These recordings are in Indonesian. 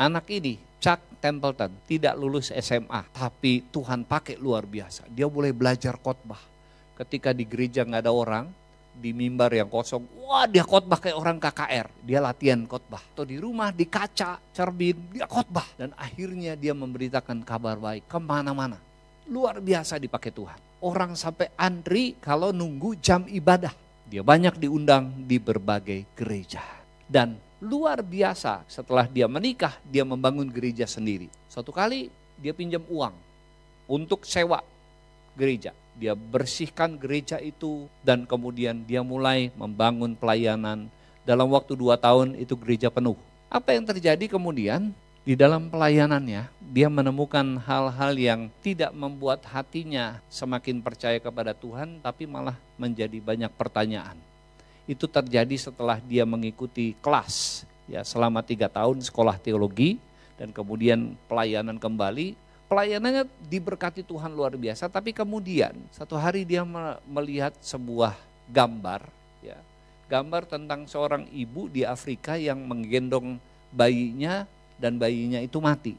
Anak ini, Chuck Templeton, tidak lulus SMA, tapi Tuhan pakai luar biasa. Dia boleh belajar khotbah. Ketika di gereja nggak ada orang, di mimbar yang kosong, wah dia khotbah kayak orang KKR. Dia latihan khotbah. Atau di rumah, di kaca, cermin, dia khotbah. Dan akhirnya dia memberitakan kabar baik kemana-mana. Luar biasa dipakai Tuhan. Orang sampai antri kalau nunggu jam ibadah. Dia banyak diundang di berbagai gereja. Dan luar biasa setelah dia menikah, dia membangun gereja sendiri. Suatu kali dia pinjam uang untuk sewa gereja. Dia bersihkan gereja itu dan kemudian dia mulai membangun pelayanan. Dalam waktu 2 tahun itu gereja penuh. Apa yang terjadi kemudian? Di dalam pelayanannya dia menemukan hal-hal yang tidak membuat hatinya semakin percaya kepada Tuhan, tapi malah menjadi banyak pertanyaan. Itu terjadi setelah dia mengikuti kelas ya selama 3 tahun sekolah teologi dan kemudian pelayanan kembali. Pelayanannya diberkati Tuhan luar biasa, tapi kemudian satu hari dia melihat sebuah gambar ya. Gambar tentang seorang ibu di Afrika yang menggendong bayinya dan bayinya itu mati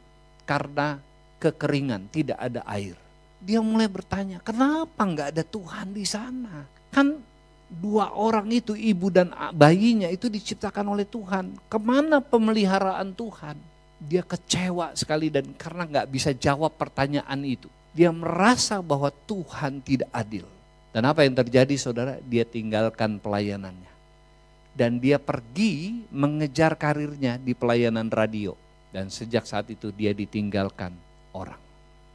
karena kekeringan, tidak ada air. Dia mulai bertanya, kenapa enggak ada Tuhan di sana? Kan 2 orang itu, ibu dan bayinya itu diciptakan oleh Tuhan. Kemana pemeliharaan Tuhan? Dia kecewa sekali dan karena nggak bisa jawab pertanyaan itu. Dia merasa bahwa Tuhan tidak adil. Dan apa yang terjadi saudara? Dia tinggalkan pelayanannya. Dan dia pergi mengejar karirnya di pelayanan radio. Dan sejak saat itu dia ditinggalkan orang.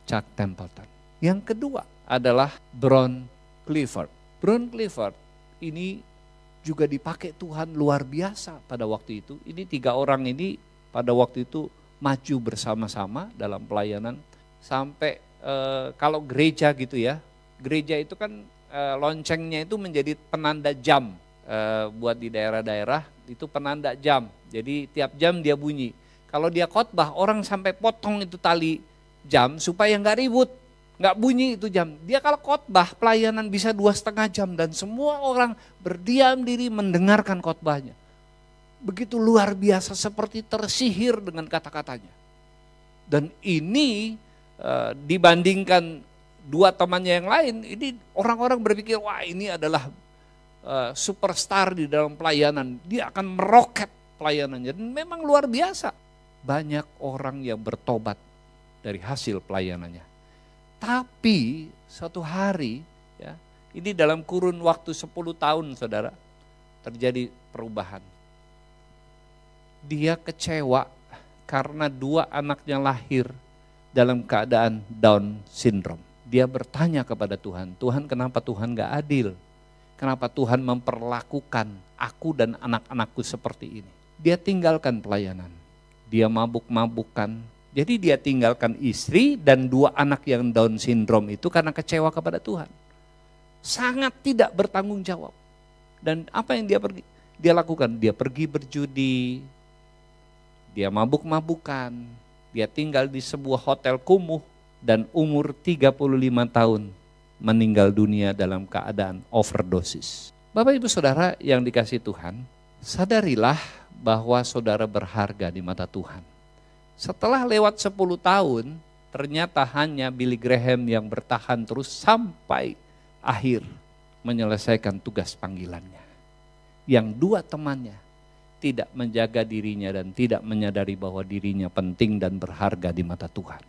Chuck Templeton. Yang kedua adalah Brown Clifford. Brown Clifford ini juga dipakai Tuhan luar biasa pada waktu itu. Ini 3 orang ini pada waktu itu maju bersama-sama dalam pelayanan. Sampai kalau gereja gitu ya. Gereja itu kan loncengnya itu menjadi penanda jam. Buat di daerah-daerah itu penanda jam. Jadi tiap jam dia bunyi. Kalau dia khotbah orang sampai potong itu tali jam supaya nggak ribut, nggak bunyi itu jam. Dia kalau khotbah pelayanan bisa 2,5 jam dan semua orang berdiam diri mendengarkan khotbahnya. Begitu luar biasa seperti tersihir dengan kata-katanya. Dan ini dibandingkan 2 temannya yang lain, ini orang-orang berpikir wah ini adalah superstar di dalam pelayanan. Dia akan meroket pelayanannya dan memang luar biasa. Banyak orang yang bertobat dari hasil pelayanannya. Tapi suatu hari ya, ini dalam kurun waktu 10 tahun saudara, terjadi perubahan. Dia kecewa karena 2 anaknya lahir dalam keadaan Down syndrome. Dia bertanya kepada Tuhan, Tuhan kenapa Tuhan gak adil? Kenapa Tuhan memperlakukan aku dan anak-anakku seperti ini? Dia tinggalkan pelayanan. Dia mabuk-mabukan. Jadi dia tinggalkan istri dan 2 anak yang Down syndrome itu karena kecewa kepada Tuhan. Sangat tidak bertanggung jawab. Dan apa yang dia lakukan? Dia pergi berjudi, dia mabuk-mabukan, dia tinggal di sebuah hotel kumuh dan umur 35 tahun meninggal dunia dalam keadaan overdosis. Bapak Ibu Saudara yang dikasihi Tuhan, sadarilah bahwa saudara berharga di mata Tuhan. Setelah lewat 10 tahun, ternyata hanya Billy Graham yang bertahan terus sampai akhir menyelesaikan tugas panggilannya. Yang 2 temannya tidak menjaga dirinya dan tidak menyadari bahwa dirinya penting dan berharga di mata Tuhan.